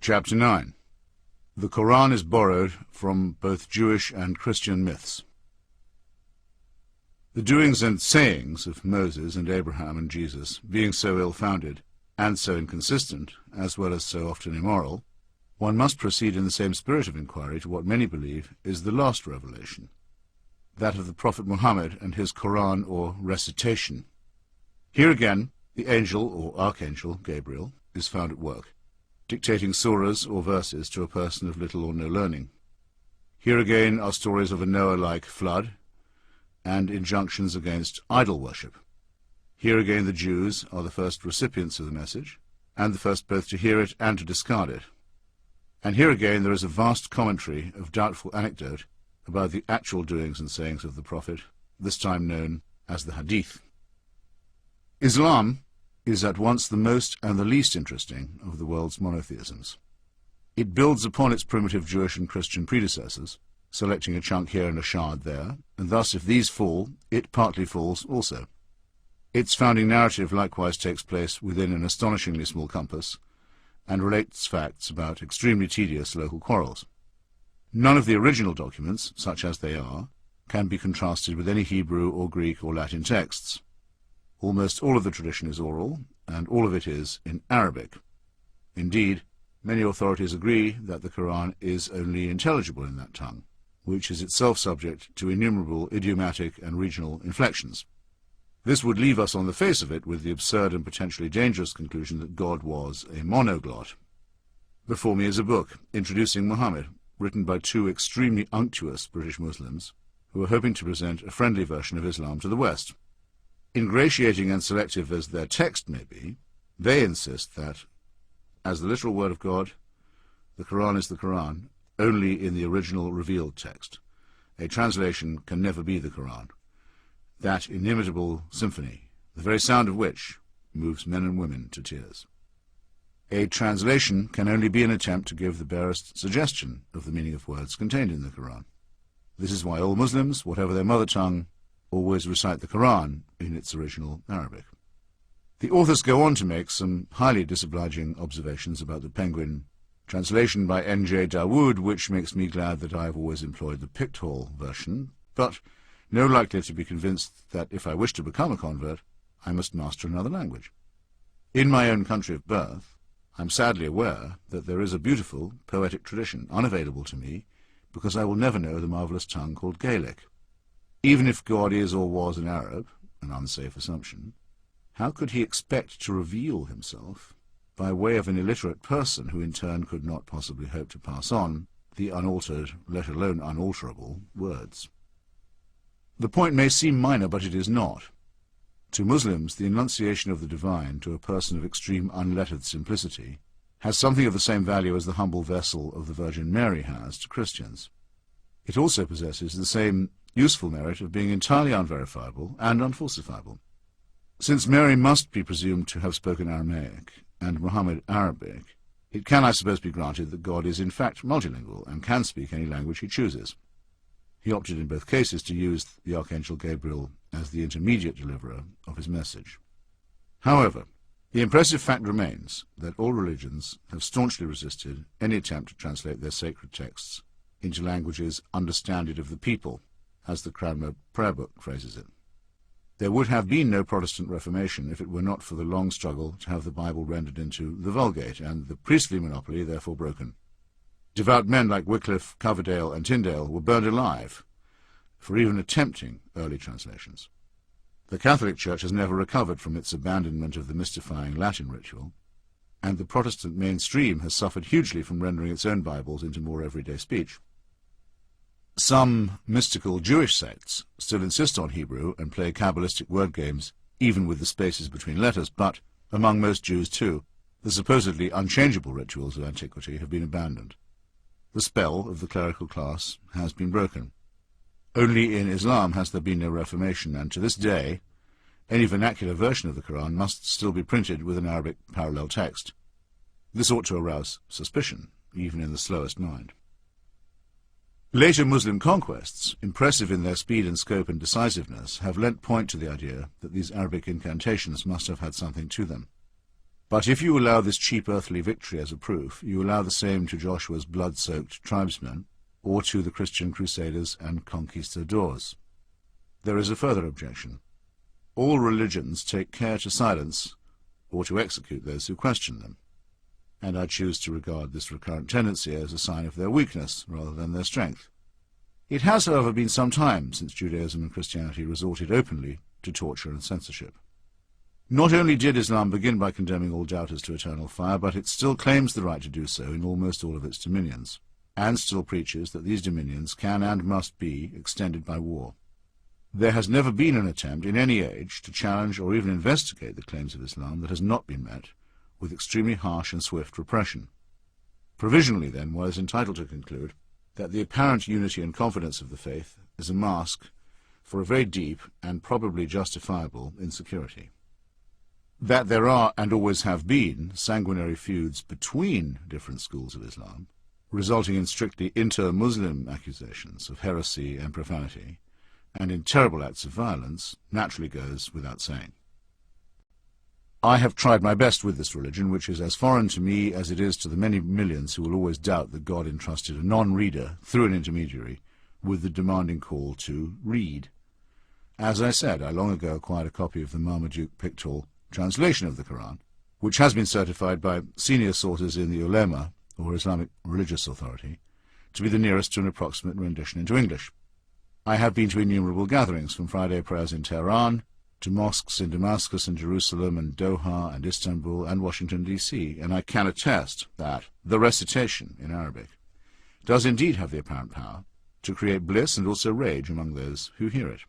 Chapter 9. The Quran is borrowed from both Jewish and Christian myths. The doings and sayings of Moses and Abraham and Jesus, being so ill-founded and so inconsistent, as well as so often immoral, one must proceed in the same spirit of inquiry to what many believe is the last revelation, that of the Prophet Muhammad and his Quran or recitation. Here again, the angel or archangel, Gabriel, is found at work, dictating surahs or verses to a person of little or no learning. Here again are stories of a Noah-like flood and injunctions against idol worship. Here again the Jews are the first recipients of the message, and the first both to hear it and to discard it. And here again there is a vast commentary of doubtful anecdote about the actual doings and sayings of the Prophet, this time known as the Hadith. Islam is at once the most and the least interesting of the world's monotheisms. It builds upon its primitive Jewish and Christian predecessors, selecting a chunk here and a shard there, and thus if these fall, it partly falls also. Its founding narrative likewise takes place within an astonishingly small compass, and relates facts about extremely tedious local quarrels. None of the original documents, such as they are, can be contrasted with any Hebrew or Greek or Latin texts. Almost all of the tradition is oral, and all of it is in Arabic. Indeed, many authorities agree that the Quran is only intelligible in that tongue, which is itself subject to innumerable idiomatic and regional inflections. This would leave us on the face of it with the absurd and potentially dangerous conclusion that God was a monoglot. Before me is a book introducing Muhammad, written by two extremely unctuous British Muslims, who are hoping to present a friendly version of Islam to the West. Ingratiating and selective as their text may be, they insist that, as the literal word of God, the Quran is the Quran only in the original revealed text. A translation can never be the Quran, that inimitable symphony, the very sound of which moves men and women to tears. A translation can only be an attempt to give the barest suggestion of the meaning of words contained in the Quran. This is why all Muslims, whatever their mother tongue, always recite the Quran in its original Arabic. The authors go on to make some highly disobliging observations about the Penguin translation by N.J. Dawood, which makes me glad that I have always employed the Picthall version, but no likely to be convinced that if I wish to become a convert, I must master another language. In my own country of birth, I am sadly aware that there is a beautiful, poetic tradition unavailable to me because I will never know the marvellous tongue called Gaelic. Even if God is or was an Arab, an unsafe assumption, how could he expect to reveal himself by way of an illiterate person who in turn could not possibly hope to pass on the unaltered, let alone unalterable, words? The point may seem minor, but it is not. To Muslims, the enunciation of the divine to a person of extreme unlettered simplicity has something of the same value as the humble vessel of the Virgin Mary has to Christians. It also possesses the same useful merit of being entirely unverifiable and unfalsifiable. Since Mary must be presumed to have spoken Aramaic and Muhammad Arabic, it can, I suppose, be granted that God is in fact multilingual and can speak any language he chooses. He opted in both cases to use the Archangel Gabriel as the intermediate deliverer of his message. However, the impressive fact remains that all religions have staunchly resisted any attempt to translate their sacred texts into languages understanded of the people, as the Cranmer prayer book phrases it. There would have been no Protestant Reformation if it were not for the long struggle to have the Bible rendered into the Vulgate, and the priestly monopoly therefore broken. Devout men like Wycliffe, Coverdale, and Tyndale were burned alive for even attempting early translations. The Catholic Church has never recovered from its abandonment of the mystifying Latin ritual, and the Protestant mainstream has suffered hugely from rendering its own Bibles into more everyday speech. Some mystical Jewish sects still insist on Hebrew and play Kabbalistic word games even with the spaces between letters, but, among most Jews too, the supposedly unchangeable rituals of antiquity have been abandoned. The spell of the clerical class has been broken. Only in Islam has there been no reformation, and to this day any vernacular version of the Quran must still be printed with an Arabic parallel text. This ought to arouse suspicion, even in the slowest mind. Later Muslim conquests, impressive in their speed and scope and decisiveness, have lent point to the idea that these Arabic incantations must have had something to them. But if you allow this cheap earthly victory as a proof, you allow the same to Joshua's blood-soaked tribesmen, or to the Christian crusaders and conquistadors. There is a further objection. All religions take care to silence or to execute those who question them, and I choose to regard this recurrent tendency as a sign of their weakness rather than their strength. It has, however, been some time since Judaism and Christianity resorted openly to torture and censorship. Not only did Islam begin by condemning all doubters to eternal fire, but it still claims the right to do so in almost all of its dominions, and still preaches that these dominions can and must be extended by war. There has never been an attempt in any age to challenge or even investigate the claims of Islam that has not been met with extremely harsh and swift repression. Provisionally, then, one is entitled to conclude that the apparent unity and confidence of the faith is a mask for a very deep and probably justifiable insecurity. That there are, and always have been, sanguinary feuds between different schools of Islam, resulting in strictly inter-Muslim accusations of heresy and profanity, and in terrible acts of violence, naturally goes without saying. I have tried my best with this religion, which is as foreign to me as it is to the many millions who will always doubt that God entrusted a non-reader, through an intermediary, with the demanding call to read. As I said, I long ago acquired a copy of the Marmaduke Pictorial translation of the Quran, which has been certified by senior sources in the ulema, or Islamic religious authority, to be the nearest to an approximate rendition into English. I have been to innumerable gatherings, from Friday prayers in Tehran, to mosques in Damascus and Jerusalem and Doha and Istanbul and Washington, D.C., and I can attest that the recitation in Arabic does indeed have the apparent power to create bliss and also rage among those who hear it.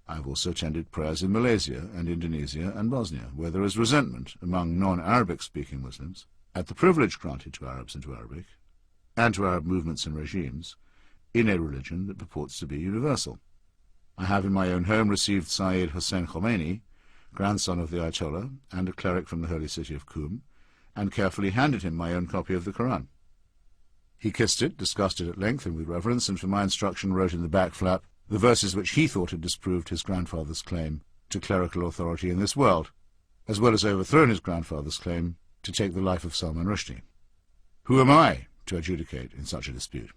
I have also attended prayers in Malaysia and Indonesia and Bosnia, where there is resentment among non-Arabic-speaking Muslims at the privilege granted to Arabs and to Arabic, and to Arab movements and regimes, in a religion that purports to be universal. I have in my own home received Sayyid Hussein Khomeini, grandson of the Ayatollah, and a cleric from the holy city of Qum, and carefully handed him my own copy of the Quran. He kissed it, discussed it at length and with reverence, and for my instruction wrote in the back flap the verses which he thought had disproved his grandfather's claim to clerical authority in this world, as well as overthrown his grandfather's claim to take the life of Salman Rushdie. Who am I to adjudicate in such a dispute?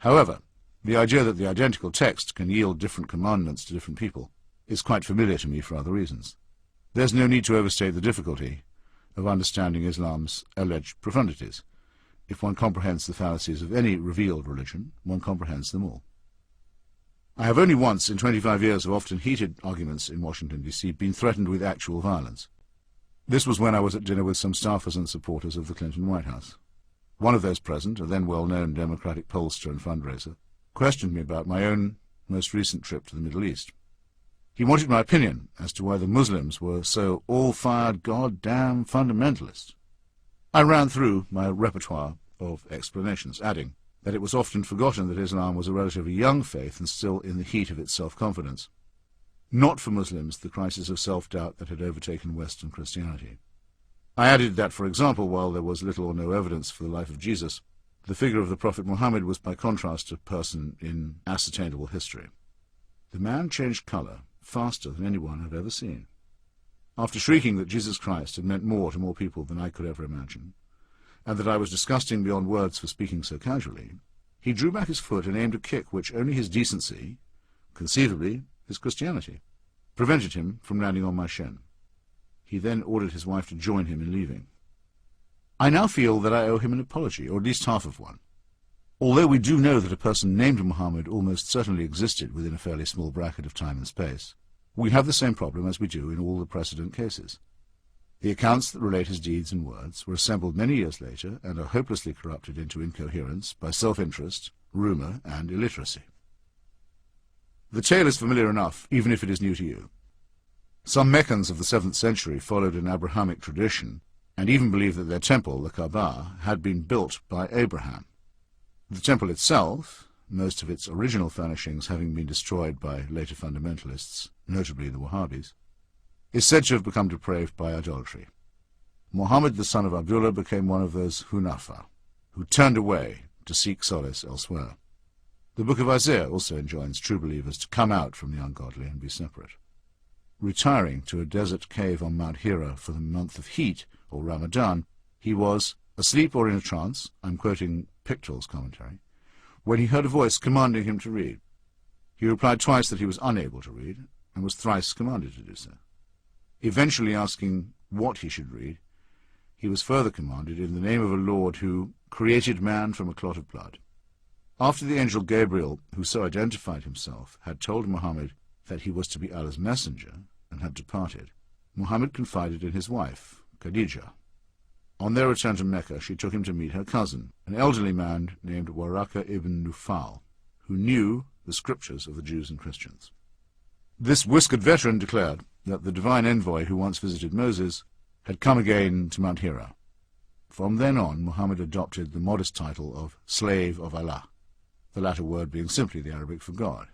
However, the idea that the identical text can yield different commandments to different people is quite familiar to me for other reasons. There's no need to overstate the difficulty of understanding Islam's alleged profundities. If one comprehends the fallacies of any revealed religion, one comprehends them all. I have only once, in 25 years of often heated arguments in Washington, D.C., been threatened with actual violence. This was when I was at dinner with some staffers and supporters of the Clinton White House. One of those present, a then well-known Democratic pollster and fundraiser, questioned me about my own most recent trip to the Middle East. He wanted my opinion as to why the Muslims were so all-fired goddamn fundamentalists. I ran through my repertoire of explanations, adding that it was often forgotten that Islam was a relatively young faith and still in the heat of its self-confidence. Not for Muslims the crisis of self-doubt that had overtaken Western Christianity. I added that, for example, while there was little or no evidence for the life of Jesus, the figure of the Prophet Muhammad was by contrast a person in ascertainable history. The man changed colour faster than anyone I've ever seen. After shrieking that Jesus Christ had meant more to more people than I could ever imagine, and that I was disgusting beyond words for speaking so casually, he drew back his foot and aimed a kick which only his decency, conceivably his Christianity, prevented him from landing on my shin. He then ordered his wife to join him in leaving. I now feel that I owe him an apology, or at least half of one. Although we do know that a person named Muhammad almost certainly existed within a fairly small bracket of time and space, we have the same problem as we do in all the precedent cases. The accounts that relate his deeds and words were assembled many years later and are hopelessly corrupted into incoherence by self-interest, rumour, and illiteracy. The tale is familiar enough, even if it is new to you. Some Meccans of the 7th century followed an Abrahamic tradition and even believed that their temple, the Kaaba, had been built by Abraham. The temple itself, most of its original furnishings having been destroyed by later fundamentalists, notably the Wahhabis, is said to have become depraved by idolatry. Muhammad, the son of Abdullah, became one of those Hunafa, who turned away to seek solace elsewhere. The book of Isaiah also enjoins true believers to come out from the ungodly and be separate. Retiring to a desert cave on Mount Hira for the month of heat or Ramadan, he was asleep or in a trance, I'm quoting Pictoul's commentary, when he heard a voice commanding him to read. He replied twice that he was unable to read, and was thrice commanded to do so. Eventually asking what he should read, he was further commanded in the name of a Lord who created man from a clot of blood. After the angel Gabriel, who so identified himself, had told Muhammad that he was to be Allah's messenger and had departed, Muhammad confided in his wife, Khadijah. On their return to Mecca, she took him to meet her cousin, an elderly man named Waraka ibn Nufal, who knew the scriptures of the Jews and Christians. This whiskered veteran declared that the divine envoy who once visited Moses had come again to Mount Hira. From then on, Muhammad adopted the modest title of Slave of Allah, the latter word being simply the Arabic for God.